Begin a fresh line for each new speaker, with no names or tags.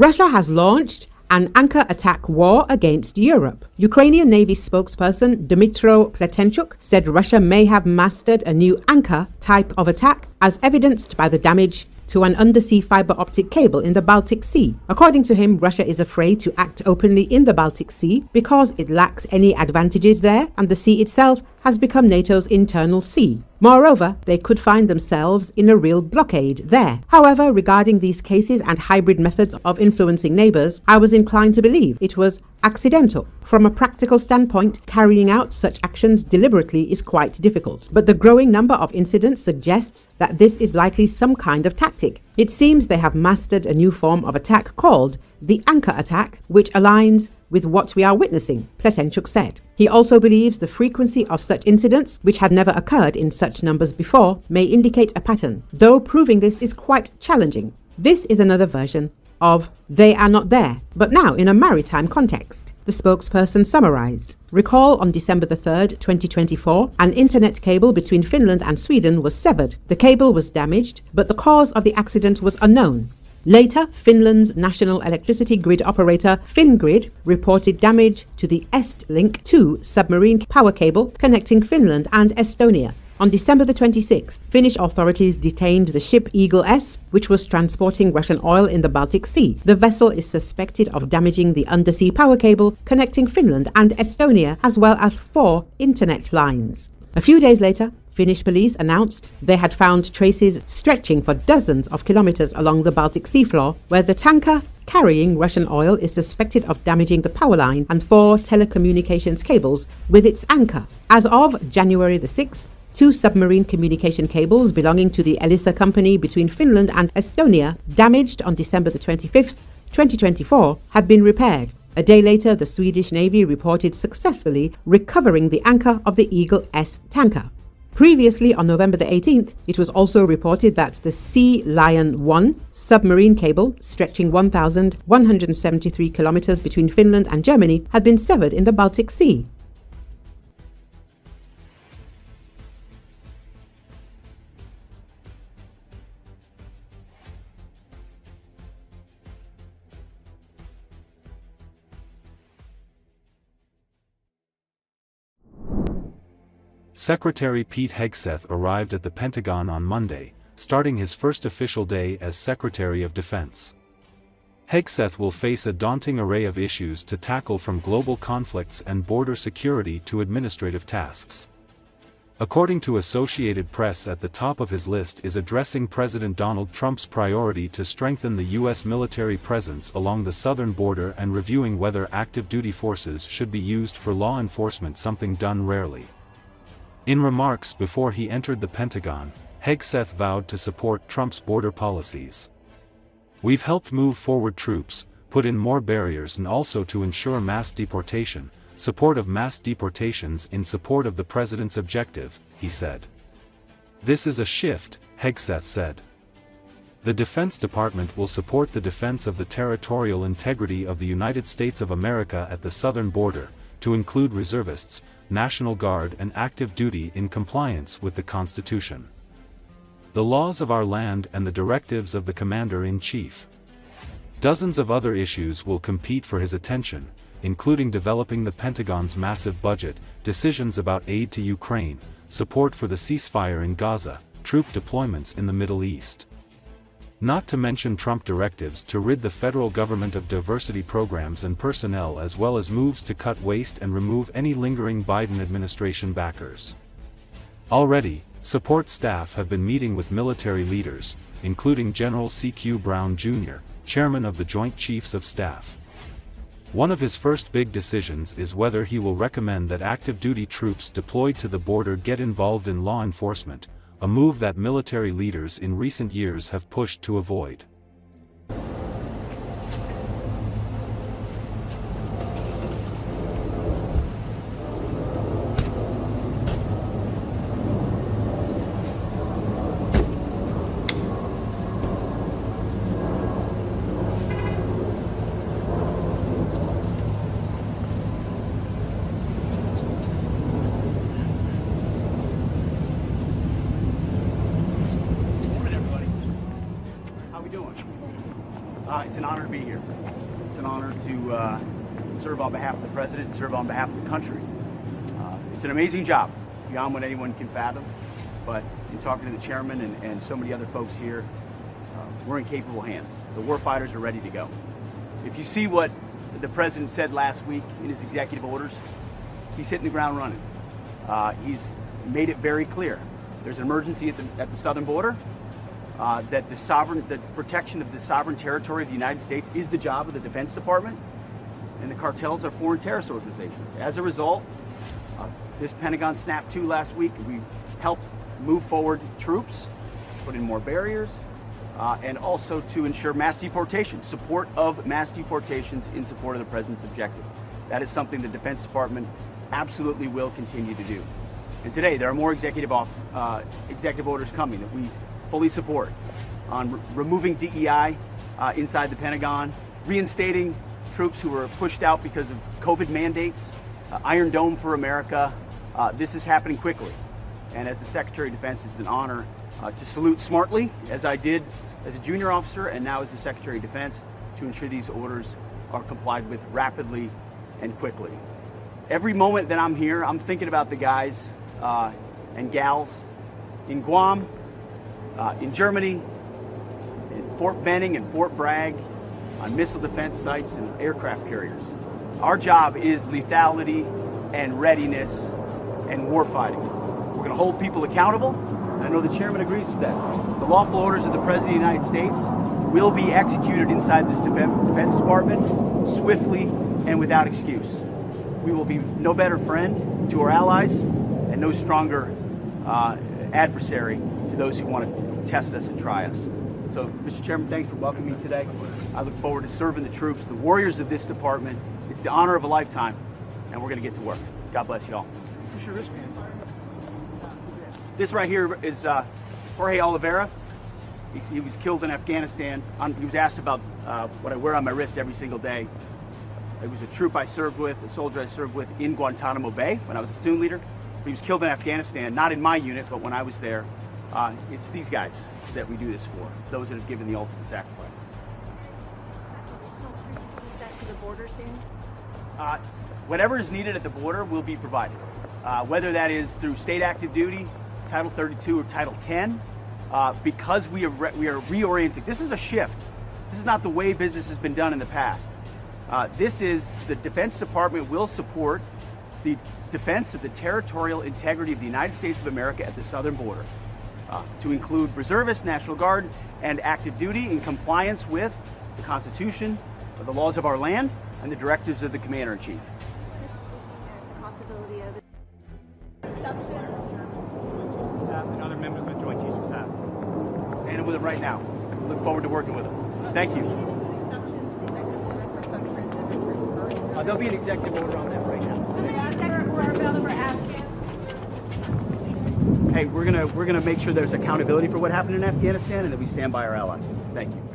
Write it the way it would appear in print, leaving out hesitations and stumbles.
Russia has launched an anchor attack war against Europe. Ukrainian Navy spokesperson Dmytro Pletenchuk said Russia may have mastered a new anchor type of attack, as evidenced by the damage to an undersea fiber-optic cable in the Baltic Sea. According to him, Russia is afraid to act openly in the Baltic Sea because it lacks any advantages there, and the sea itself has become NATO's internal sea. Moreover, they could find themselves in a real blockade there. However, regarding these cases and hybrid methods of influencing neighbors, I was inclined to believe it was accidental. From a practical standpoint, carrying out such actions deliberately is quite difficult, but the growing number of incidents suggests that this is likely some kind of tactic. It seems they have mastered a new form of attack called the anchor attack, which aligns with what we are witnessing, Pletenchuk said. He also believes the frequency of such incidents, which had never occurred in such numbers before, may indicate a pattern, though proving this is quite challenging. This is another version of "they are not there," but now in a maritime context. The spokesperson summarized. Recall on December the 3rd, 2024, an internet cable between Finland and Sweden was severed. The cable was damaged, but the cause of the accident was unknown. Later, Finland's national electricity grid operator, Fingrid, reported damage to the Estlink 2 submarine power cable connecting Finland and Estonia. On December the 26th, Finnish authorities detained the ship Eagle S, which was transporting Russian oil in the Baltic Sea. The vessel is suspected of damaging the undersea power cable connecting Finland and Estonia, as well as 4 internet lines. A few days later, Finnish police announced they had found traces stretching for dozens of kilometers along the Baltic Sea floor, where the tanker carrying Russian oil is suspected of damaging the power line and 4 telecommunications cables with its anchor. As of January the 6th, 2 submarine communication cables belonging to the Elisa company between Finland and Estonia, damaged on December the 25th, 2024, had been repaired. A day later, the Swedish Navy reported successfully recovering the anchor of the Eagle S tanker. Previously, on November the 18th, it was also reported that the Sea Lion 1 submarine cable, stretching 1,173 kilometers between Finland and Germany, had been severed in the Baltic Sea.
Secretary Pete Hegseth arrived at the Pentagon on Monday, starting his first official day as Secretary of Defense. Hegseth will face a daunting array of issues to tackle, from global conflicts and border security to administrative tasks. According to Associated Press, at the top of his list is addressing President Donald Trump's priority to strengthen the U.S. military presence along the southern border and reviewing whether active duty forces should be used for law enforcement, something done rarely. In remarks before he entered the Pentagon, Hegseth vowed to support Trump's border policies. "We've helped move forward troops, put in more barriers, and also to ensure mass deportation, support of mass deportations in support of the president's objective," he said. "This is a shift," Hegseth said. The Defense Department will support the defense of the territorial integrity of the United States of America at the southern border, to include reservists, National Guard, and active duty in compliance with the Constitution, the laws of our land, and the directives of the Commander-in-Chief. Dozens of other issues will compete for his attention, including developing the Pentagon's massive budget, decisions about aid to Ukraine, support for the ceasefire in Gaza, troop deployments in the Middle East. Not to mention Trump directives to rid the federal government of diversity programs and personnel, as well as moves to cut waste and remove any lingering Biden administration backers. Already, support staff have been meeting with military leaders, including General C.Q. Brown Jr., chairman of the Joint Chiefs of Staff. One of his first big decisions is whether he will recommend that active duty troops deployed to the border get involved in law enforcement, a move that military leaders in recent years have pushed to avoid.
How we doing? It's an honor to be here. It's an honor to serve on behalf of the president, serve on behalf of the country. It's an amazing job, beyond what anyone can fathom. But in talking to the chairman and so many other folks here, we're in capable hands. The warfighters are ready to go. If you see what the president said last week in his executive orders, he's hitting the ground running. He's made it very clear. There's an emergency at the southern border. That the protection of the sovereign territory of the United States is the job of the Defense Department, and the cartels are foreign terrorist organizations. As a result, this Pentagon Snap 2 last week, we helped move forward troops, put in more barriers, and also to ensure mass deportation, support of mass deportations in support of the president's objective. That is something the Defense Department absolutely will continue to do. And today, there are more executive orders coming that we fully support on removing DEI inside the Pentagon, reinstating troops who were pushed out because of COVID mandates, Iron Dome for America. This is happening quickly. And as the Secretary of Defense, it's an honor to salute smartly, as I did as a junior officer and now as the Secretary of Defense, to ensure these orders are complied with rapidly and quickly. Every moment that I'm here, I'm thinking about the guys and gals in Guam, in Germany, in Fort Benning and Fort Bragg, on missile defense sites and aircraft carriers. Our job is lethality and readiness and warfighting. We're going to hold people accountable, and I know the chairman agrees with that. The lawful orders of the President of the United States will be executed inside this Defense Department swiftly and without excuse. We will be no better friend to our allies and no stronger adversary to those who want to test us and try us. So, Mr. Chairman, thanks for welcoming me today. I look forward to serving the troops, the warriors of this department. It's the honor of a lifetime, and we're going to get to work. God bless you all. This right here is Jorge Oliveira. He was killed in Afghanistan. He was asked about what I wear on my wrist every single day. It was a troop I served with, a soldier I served with in Guantanamo Bay when I was a platoon leader. He was killed in Afghanistan, not in my unit, but when I was there. It's these guys that we do this for, those that have given the ultimate sacrifice.
Sent to the border soon?
Whatever is needed at the border will be provided, whether that is through state active duty, Title 32 or Title 10, because we are reorienting. This is a shift. This is not the way business has been done in the past. This is the Defense Department will support the defense of the territorial integrity of the United States of America at the southern border, to include reservists, National Guard, and active duty in compliance with the Constitution, the laws of our land, and the directives of the Commander-in-Chief.
The possibility of
Chiefs of Staff and other members of the Joint Chiefs of Staff. And with it right now. Look forward to working with them. Thank you. There'll be an executive order on that right now. Hey, we're gonna make sure there's accountability for what happened in Afghanistan and that we stand by our allies. Thank you.